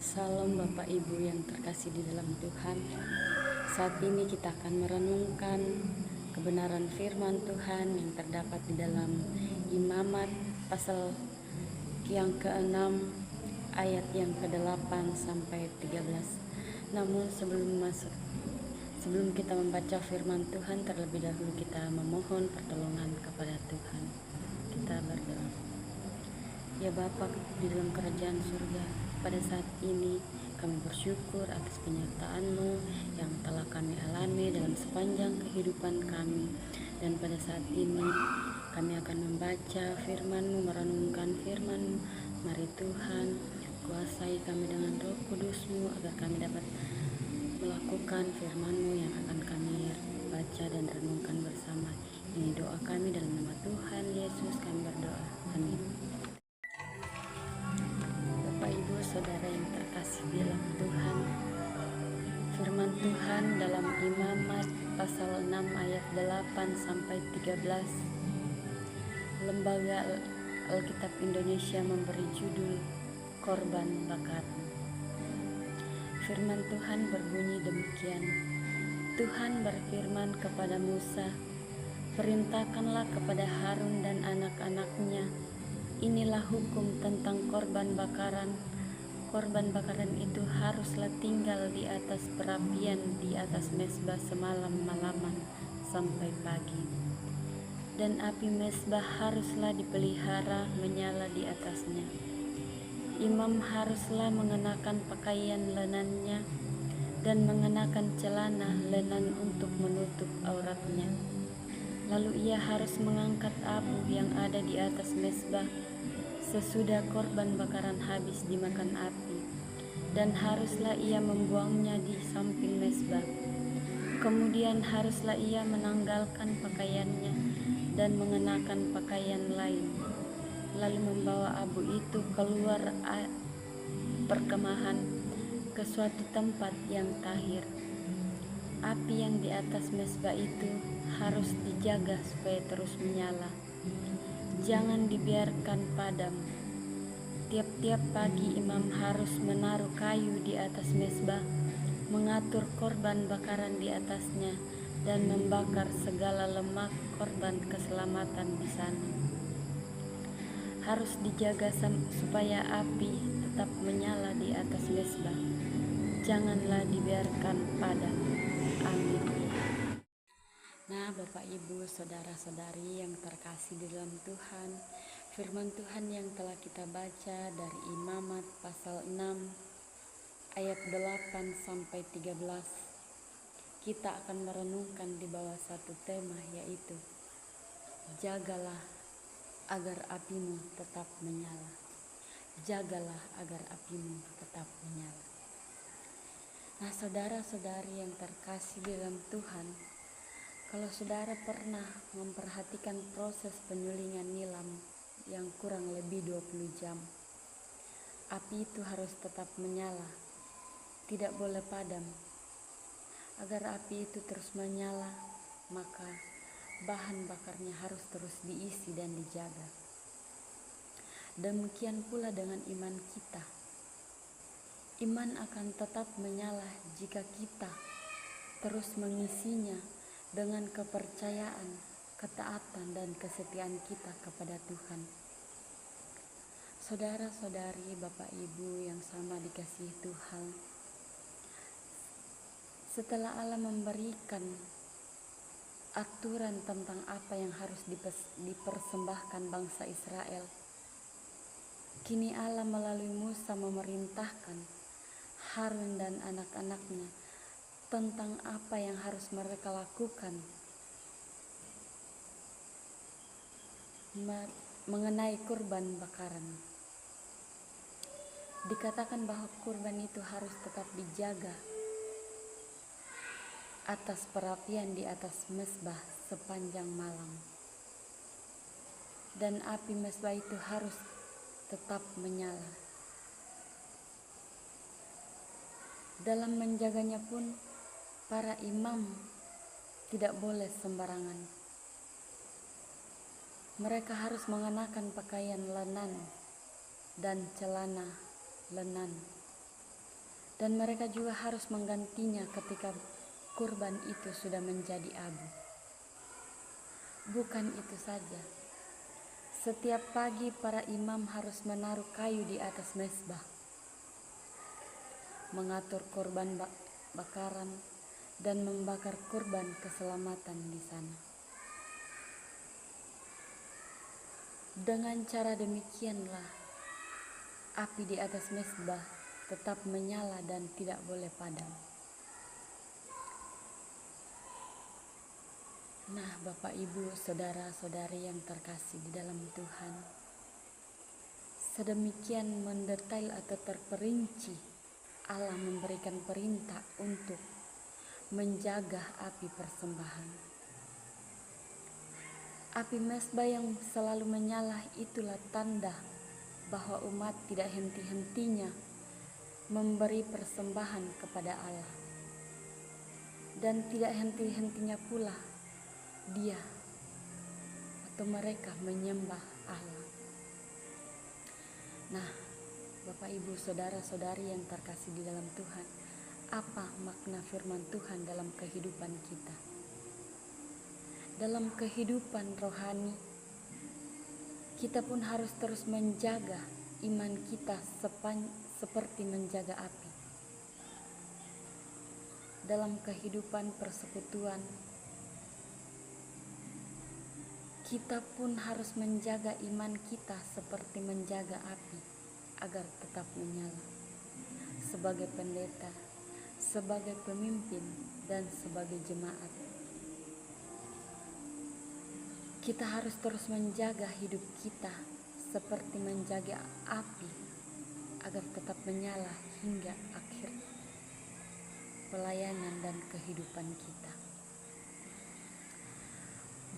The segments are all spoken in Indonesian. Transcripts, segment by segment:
Salam Bapak Ibu yang terkasih di dalam Tuhan. Saat ini kita akan merenungkan kebenaran firman Tuhan yang terdapat di dalam Imamat pasal yang ke-6 ayat yang ke-8 sampai 13. Namun sebelum kita membaca firman Tuhan, terlebih dahulu kita memohon pertolongan kepada Tuhan. Kita berdoa. Ya Bapa di dalam kerajaan surga, pada saat ini kami bersyukur atas penyertaan-Mu yang telah kami alami dalam sepanjang kehidupan kami. Dan pada saat ini kami akan membaca firman-Mu, merenungkan firman-Mu. Mari Tuhan, kuasai kami dengan Roh Kudus-Mu agar kami dapat melakukan firman-Mu yang akan kami baca dan renungkan bersama. Ini doa kami dalam nama Tuhan Yesus kami berdoa. Amin. Bapak Ibu Saudara yang terkasih di dalam Tuhan, firman Tuhan dalam Imamat pasal 6 ayat 8 sampai 13. Lembaga Alkitab Indonesia memberi judul Korban Bakaran. Firman Tuhan berbunyi demikian. Tuhan berfirman kepada Musa, "Perintahkanlah kepada Harun dan anak-anaknya, inilah hukum tentang korban bakaran. Korban bakaran itu haruslah tinggal di atas perapian di atas mezbah semalam-malaman sampai pagi. Dan api mezbah haruslah dipelihara menyala di atasnya. Imam haruslah mengenakan pakaian lenannya dan mengenakan celana lenan untuk menutup auratnya. Lalu ia harus mengangkat abu yang ada di atas mezbah sesudah korban bakaran habis dimakan api, dan haruslah ia membuangnya di samping mezbah. Kemudian haruslah ia menanggalkan pakaiannya dan mengenakan pakaian lain, lalu membawa abu itu keluar perkemahan ke suatu tempat yang tahir. Api yang di atas mezbah itu harus dijaga supaya terus menyala. Jangan dibiarkan padam. Tiap-tiap pagi imam harus menaruh kayu di atas mezbah, mengatur korban bakaran di atasnya, dan membakar segala lemak korban keselamatan di sana. Harus dijaga supaya api tetap menyala di atas mezbah. Janganlah dibiarkan padam. Amin. Nah, Bapak Ibu, saudara-saudari yang terkasih di dalam Tuhan, firman Tuhan yang telah kita baca dari Imamat pasal 6 ayat 8 sampai 13. Kita akan merenungkan di bawah satu tema, yaitu jagalah agar apimu tetap menyala. Jagalah agar apimu tetap menyala. Nah, saudara-saudari yang terkasih di dalam Tuhan, kalau saudara pernah memperhatikan proses penyulingan nilam yang kurang lebih 20 jam, api itu harus tetap menyala, tidak boleh padam. Agar api itu terus menyala, maka bahan bakarnya harus terus diisi dan dijaga. Demikian pula dengan iman kita. Iman akan tetap menyala jika kita terus mengisinya dengan kepercayaan, ketaatan, dan kesetiaan kita kepada Tuhan. Saudara-saudari, Bapak Ibu yang sama dikasihi Tuhan, setelah Allah memberikan aturan tentang apa yang harus dipersembahkan bangsa Israel, kini Allah melalui Musa memerintahkan Harun dan anak-anaknya tentang apa yang harus mereka lakukan mengenai kurban bakaran. Dikatakan bahwa kurban itu harus tetap dijaga atas perapian di atas mezbah sepanjang malam, dan api mezbah itu harus tetap menyala. Dalam menjaganya pun para imam tidak boleh sembarangan. Mereka harus mengenakan pakaian lenan dan celana lenan. dan mereka juga harus menggantinya ketika kurban itu sudah menjadi abu. Bukan itu saja, setiap pagi para imam harus menaruh kayu di atas mezbah, mengatur kurban bakaran, dan membakar kurban keselamatan di sana. Dengan cara demikianlah api di atas mezbah tetap menyala dan tidak boleh padam. Nah, Bapak, Ibu, saudara-saudari yang terkasih di dalam Tuhan, sedemikian mendetail atau terperinci Allah memberikan perintah untuk menjaga api persembahan. Api mezbah yang selalu menyala itulah tanda bahwa umat tidak henti-hentinya memberi persembahan kepada Allah, dan tidak henti-hentinya pula dia atau mereka menyembah Allah. Nah, Bapak, Ibu, saudara-saudari yang terkasih di dalam Tuhan, apa makna firman Tuhan dalam kehidupan kita? Dalam kehidupan rohani, kita pun harus terus menjaga iman kita seperti menjaga api. Dalam kehidupan persekutuan, kita pun harus menjaga iman kita seperti menjaga api agar tetap menyala. Sebagai pendeta, sebagai pemimpin, dan sebagai jemaat, kita harus terus menjaga hidup kita seperti menjaga api agar tetap menyala hingga akhir pelayanan dan kehidupan kita.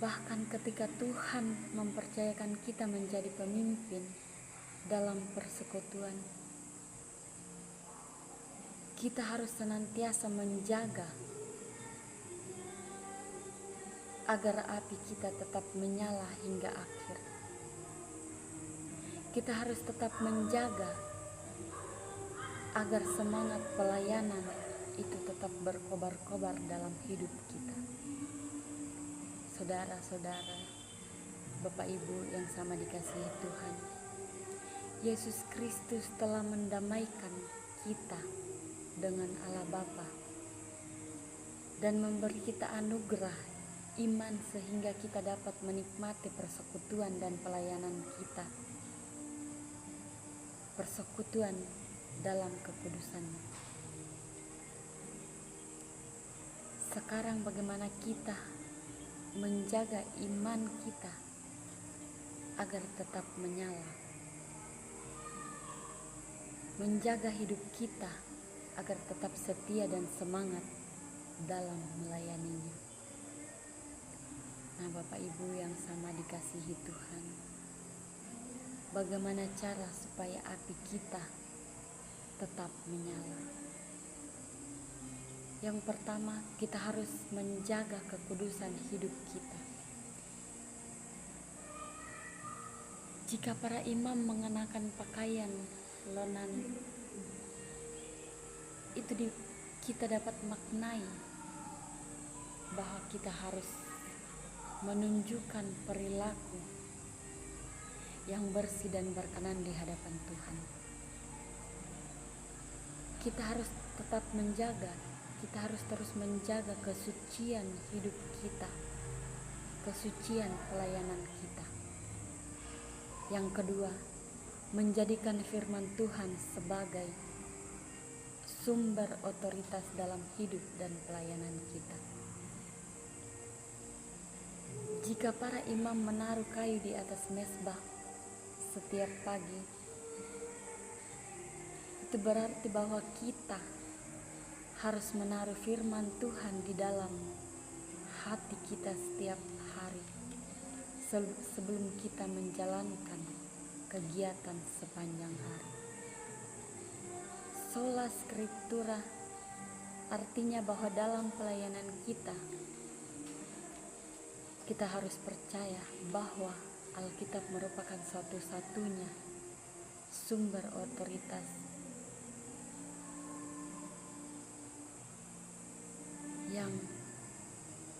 Bahkan ketika Tuhan mempercayakan kita menjadi pemimpin dalam persekutuan, kita harus senantiasa menjaga agar api kita tetap menyala hingga akhir. Kita harus tetap menjaga agar semangat pelayanan itu tetap berkobar-kobar dalam hidup kita. Saudara-saudara, Bapak, Ibu yang sama dikasihi Tuhan, Yesus Kristus telah mendamaikan kita dengan Allah Bapa dan memberi kita anugerah iman sehingga kita dapat menikmati persekutuan dan pelayanan kita, persekutuan dalam kekudusan. Sekarang bagaimana kita menjaga iman kita agar tetap menyala, menjaga hidup kita agar tetap setia dan semangat dalam melayaninya. Nah, Bapak, Ibu yang sama dikasihi Tuhan, bagaimana cara supaya api kita tetap menyala? Yang pertama, kita harus menjaga kekudusan hidup kita. Jika para imam mengenakan pakaian lenan, itu kita dapat maknai bahwa kita harus menunjukkan perilaku yang bersih dan berkenan di hadapan Tuhan. Kita harus tetap menjaga, kita harus terus menjaga kesucian hidup kita, kesucian pelayanan kita. Yang kedua, menjadikan firman Tuhan sebagai sumber otoritas dalam hidup dan pelayanan kita. Jika para imam menaruh kayu di atas mezbah setiap pagi, itu berarti bahwa kita harus menaruh firman Tuhan di dalam hati kita setiap hari sebelum kita menjalankan kegiatan sepanjang hari. Sola Scriptura artinya bahwa dalam pelayanan kita harus percaya bahwa Alkitab merupakan satu-satunya sumber otoritas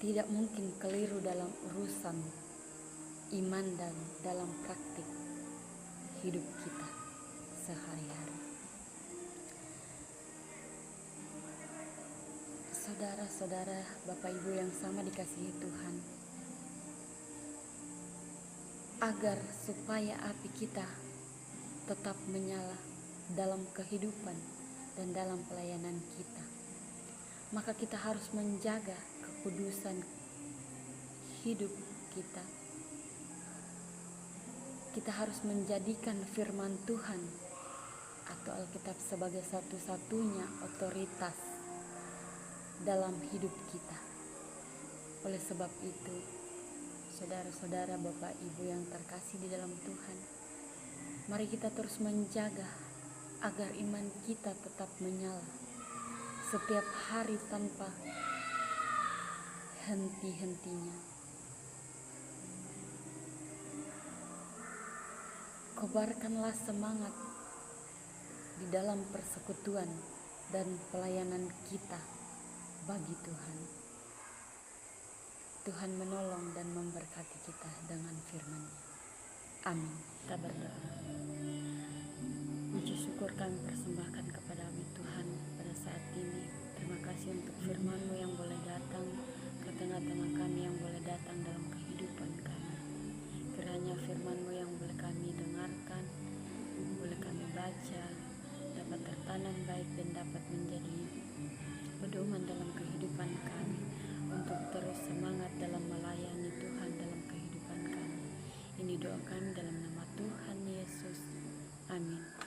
tidak mungkin keliru dalam urusan iman dan dalam praktik hidup kita sehari-hari. Saudara-saudara, Bapak Ibu yang sama dikasihi Tuhan, agar supaya api kita tetap menyala dalam kehidupan dan dalam pelayanan kita, maka kita harus menjaga kekudusan hidup kita. Kita harus menjadikan firman Tuhan atau Alkitab sebagai satu-satunya otoritas dalam hidup kita. Oleh sebab itu, saudara-saudara, Bapak Ibu yang terkasih di dalam Tuhan, mari kita terus menjaga agar iman kita tetap menyala setiap hari tanpa henti-hentinya. Kobarkanlah semangat di dalam persekutuan dan pelayanan kita bagi Tuhan. Tuhan menolong dan memberkati kita dengan firman-Nya. Amin. Kita berdoa. Puji syukur kami persembahkan kepada-Mu Tuhan pada saat ini. Terima kasih untuk firman-Mu yang boleh datang ke tengah-tengah kami, yang boleh datang dalam kehidupan kami. Kiranya firman-Mu yang boleh kami dengarkan, boleh kami baca, dapat tertanam baik dan dapat menjadi pedoman dalam kehidupan kami untuk terus semangat dalam melayani Tuhan dalam kehidupan kami. Ini doa kami dalam nama Tuhan Yesus. Amin.